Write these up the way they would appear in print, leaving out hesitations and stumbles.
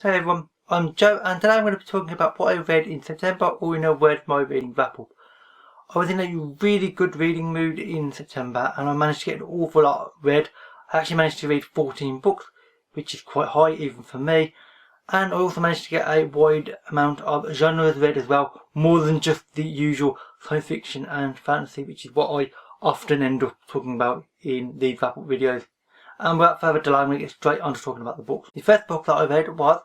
Hey everyone, I'm Joe and today I'm going to be talking about what I read in September, or in a word, my reading wrap up. I was in a really good reading mood in September and I managed to get an awful lot read. I actually managed to read 14 books, which is quite high even for me, and I also managed to get a wide amount of genres read as well, more than just the usual science fiction and fantasy, which is what I often end up talking about in these wrap up videos. And without further delay, I'm going to get straight on to talking about the books. The first book that I read was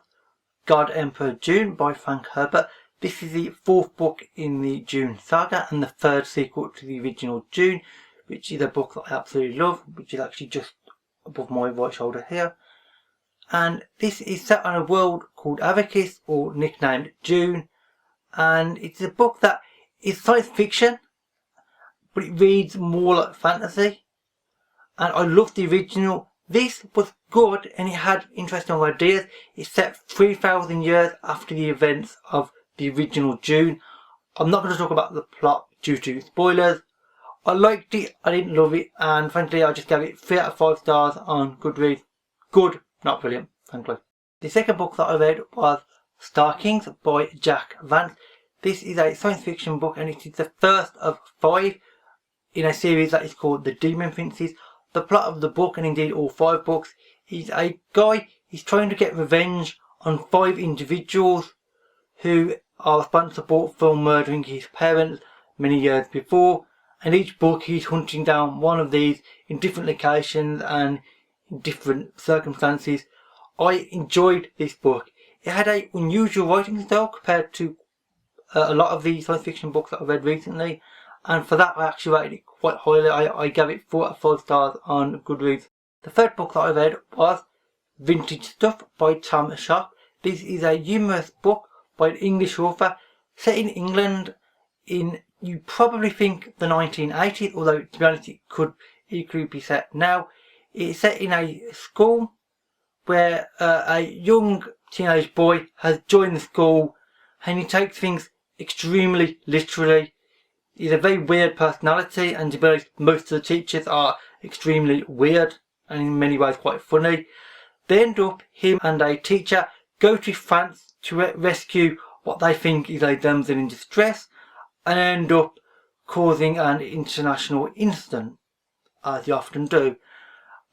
Gogh, Emperor Dune by Frank Herbert. This is the fourth book in the Dune saga and the third sequel to the original Dune, which is a book that I absolutely love, which is actually just above my right shoulder here. And this is set on a world called Arrakis, or nicknamed Dune, and it's a book that is science fiction, but it reads more like fantasy. And I love the original. This was good and it had interesting ideas. It's set 3,000 years after the events of the original Dune. I'm not going to talk about the plot due to spoilers. I liked it, I didn't love it, and frankly I just gave it 3 out of 5 stars on Goodreads. Good, not brilliant, frankly. The second book that I read was Star Kings by Jack Vance. This is a science fiction book and it is the first of 5 in a series that is called The Demon Princes. The plot of the book, and indeed all 5 books, is a guy, he's trying to get revenge on 5 individuals who are responsible for murdering his parents many years before, and each book he's hunting down one of these in different locations and in different circumstances. I enjoyed this book. It had an unusual writing style compared to a lot of the science fiction books that I've read recently, and for that I actually rated it quite highly. I gave it 4 out of 5 stars on Goodreads. The third book that I read was Vintage Stuff by Tom Sharp. This is a humorous book by an English author set in England in, you probably think, the 1980s, although to be honest it could equally be set now. It's set in a school where a young teenage boy has joined the school and he takes things extremely literally. He's a very weird personality, and to be honest, most of the teachers are extremely weird and in many ways quite funny. They end up, him and a teacher, go to France to rescue what they think is a damsel in distress, and end up causing an international incident, as they often do.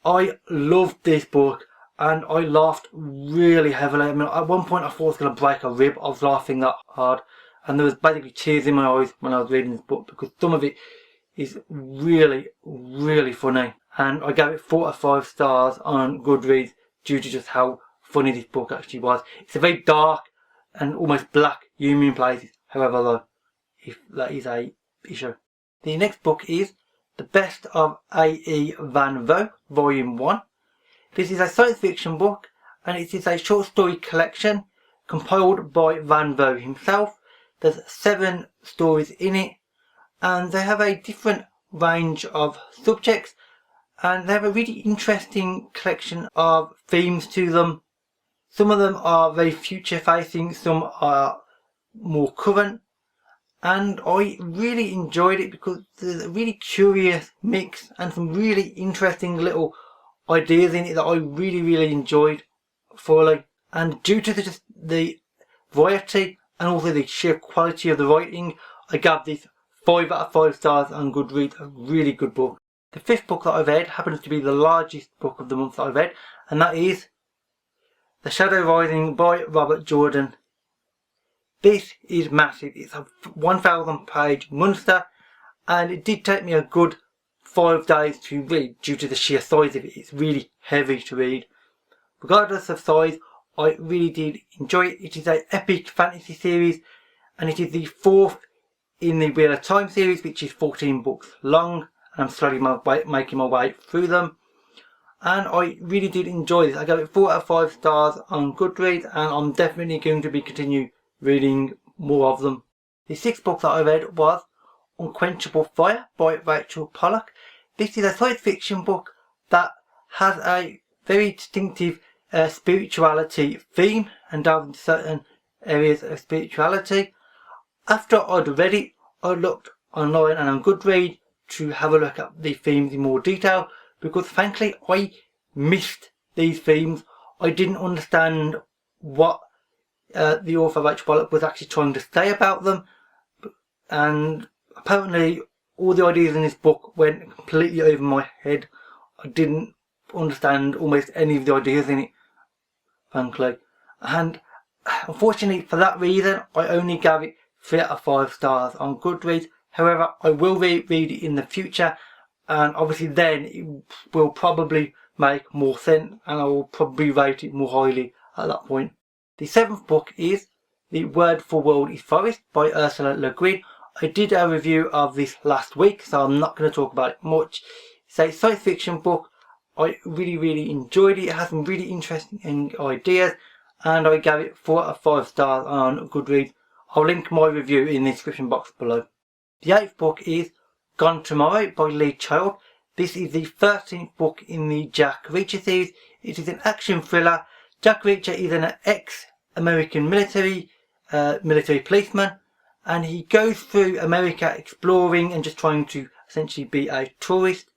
I loved this book and I laughed really heavily. I mean, at one point I thought I was going to break a rib. I was laughing that hard. And there was basically tears in my eyes when I was reading this book, because some of it is really, really funny. And I gave it 4 out of 5 stars on Goodreads due to just how funny this book actually was. It's a very dark and almost black humour in places, however, though, if that is a issue. The next book is The Best of A.E. Van Vogt, Volume 1. This is a science fiction book, and it is a short story collection compiled by Van Vogt himself. There's 7 stories in it, and they have a different range of subjects, and they have a really interesting collection of themes to them. Some of them are very future facing, some are more current, and I really enjoyed it because there's a really curious mix and some really interesting little ideas in it that I really enjoyed thoroughly. And due to just the variety and also the sheer quality of the writing, I gave this 5 out of 5 stars on Goodreads. A really good book. The 5th book that I read happens to be the largest book of the month that I read, and that is The Shadow Rising by Robert Jordan. This is massive. It's a 1,000 page monster, and it did take me a good 5 days to read due to the sheer size of it. It's really heavy to read. Regardless of size, I really did enjoy it. It is an epic fantasy series, and it is the 4th in the Wheel of Time series, which is 14 books long, and I'm slowly making my way through them. And I really did enjoy this. I gave it 4 out of 5 stars on Goodreads, and I'm definitely going to be continue reading more of them. The 6th book that I read was Unquenchable Fire by Rachel Pollack. This is a science fiction book that has a very distinctive spirituality theme and delves into certain areas of spirituality. After I'd read it, I looked online and on Goodreads to have a look at the themes in more detail, because frankly I missed these themes. I didn't understand what the author Rachel Bollock was actually trying to say about them, and apparently all the ideas in this book went completely over my head. I didn't understand almost any of the ideas in it, frankly, and unfortunately for that reason I only gave it 3 out of 5 stars on Goodreads. However, I will read it in the future, and obviously then it will probably make more sense and I will probably rate it more highly at that point. The 7th book is The Word for World is Forest by Ursula Le Guin. I did a review of this last week, so I'm not going to talk about it much. It's a science fiction book. I really enjoyed it. It has some really interesting ideas, and I gave it 4 out of 5 stars on Goodreads. I'll link my review in the description box below. The 8th book is Gone Tomorrow by Lee Child. This is the 13th book in the Jack Reacher series. It is an action thriller. Jack Reacher is an ex-American military policeman, and he goes through America exploring and just trying to essentially be a tourist,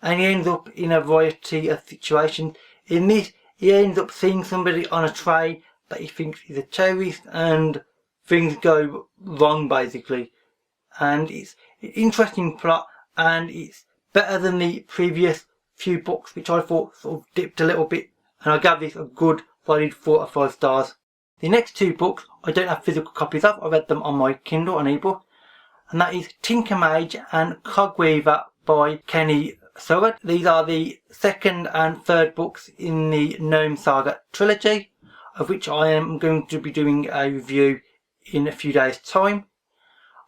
and he ends up in a variety of situations. In this, he ends up seeing somebody on a train that he thinks is a terrorist, and things go wrong basically. And it's an interesting plot, and it's better than the previous few books, which I thought sort of dipped a little bit, and I gave this a good solid 4 out of 5 stars. The next 2 books I don't have physical copies of. I read them on my Kindle on ebook, and that is Tinker Mage and Cogweaver by Kenny Soward. These are the 2nd and 3rd books in the Gnome Saga trilogy, of which I am going to be doing a review in a few days' time.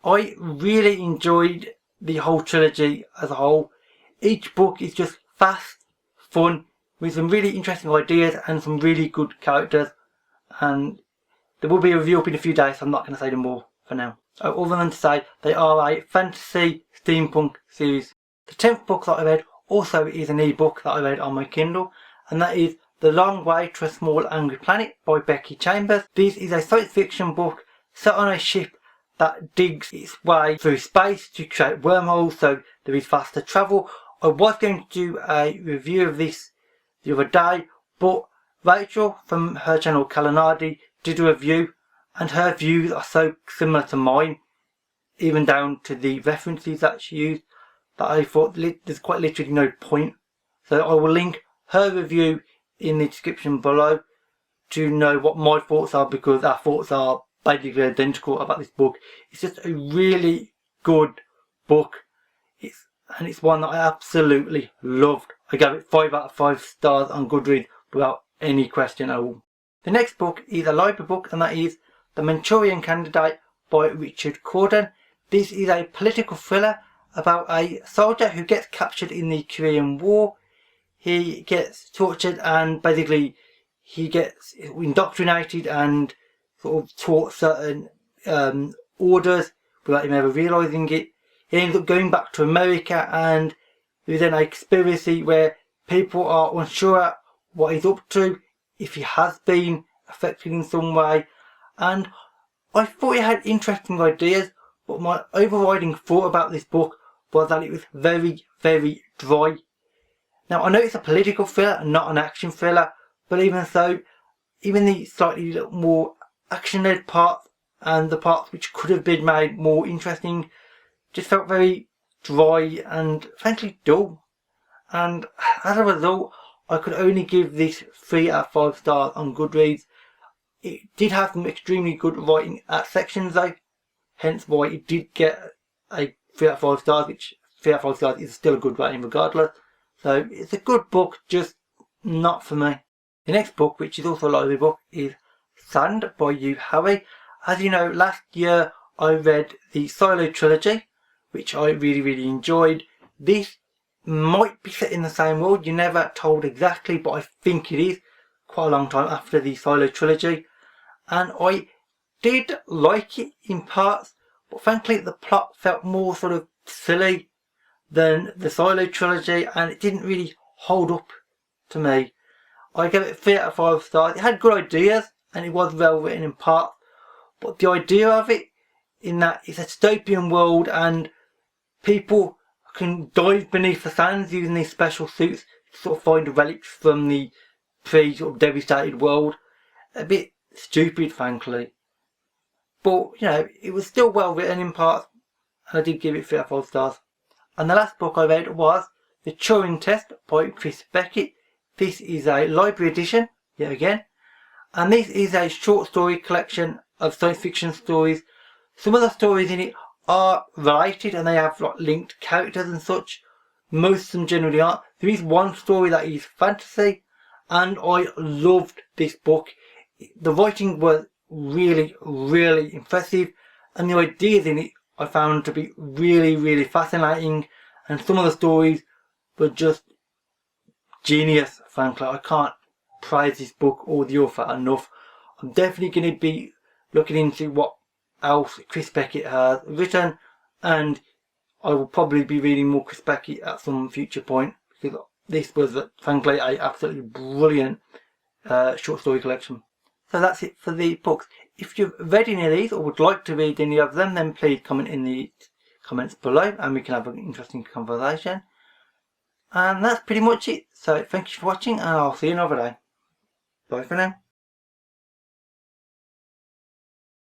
I really enjoyed the whole trilogy as a whole. Each book is just fast, fun, with some really interesting ideas and some really good characters, and there will be a review up in a few days, so I'm not going to say them more for now. Other than to say they are a fantasy steampunk series. The 10th book that I read also is an ebook that I read on my Kindle, and that is The Long Way to a Small Angry Planet by Becky Chambers. This is a science fiction book set on a ship that digs its way through space to create wormholes, so there is faster travel. I was going to do a review of this the other day, but Rachel from her channel Kalanadi did a review, and her views are so similar to mine, even down to the references that she used, that I thought there's quite literally no point. So I will link her review in the description below to know what my thoughts are, because our thoughts are basically identical about this book. It's just a really good book. It's one that I absolutely loved. I gave it 5 out of 5 stars on Goodreads without any question at all. The next book is a library book, and that is The Manchurian Candidate by Richard Corden. This is a political thriller about a soldier who gets captured in the Korean War. He gets tortured, and basically he gets indoctrinated and sort of taught certain orders without him ever realising it. He ends up going back to America, and there's then a conspiracy where people are unsure what he's up to, if he has been affected in some way. And I thought he had interesting ideas, but my overriding thought about this book was that it was very dry. Now I know it's a political thriller and not an action thriller, but even so, even the slightly more action-led parts and the parts which could have been made more interesting just felt very dry and frankly dull. And as a result, I could only give this 3 out of 5 stars on Goodreads. It did have some extremely good writing at sections though, hence why it did get a 3 out of 5 stars, which 3 out of 5 stars is still a good rating regardless. So it's a good book, just not for me. The next book, which is also a library book, is Sand by Yu Harry. As you know, last year I read the Silo trilogy, which I really enjoyed. This might be set in the same world, you're never told exactly, but I think it is quite a long time after the Silo trilogy, and I did like it in parts, but frankly the plot felt more sort of silly than the Silo trilogy, and it didn't really hold up to me. I gave it 3 out of 5 stars. It had good ideas and it was well written in parts, but the idea of it, in that it's a dystopian world and people can dive beneath the sands using these special suits to sort of find relics from the pre-devastated world. A bit stupid, frankly. But, you know, it was still well written in parts, and I did give it 3 out of 5 stars. And the last book I read was The Turing Test by Chris Beckett. This is a library edition, yet again. And this is a short story collection of science fiction stories. Some of the stories in it are related and they have like linked characters and such. Most of them generally aren't. There is one story that is fantasy, and I loved this book. The writing was really, really impressive, and the ideas in it I found to be really, really fascinating, and some of the stories were just genius, frankly. I can't praise this book or the author enough. I'm definitely going to be looking into what else Chris Beckett has written, and I will probably be reading more Chris Beckett at some future point, because this was frankly a absolutely brilliant short story collection. So that's it for the books. If you've read any of these or would like to read any of them, then please comment in the comments below and we can have an interesting conversation. And that's pretty much it. So thank you for watching, and I'll see you another day. Bye for now.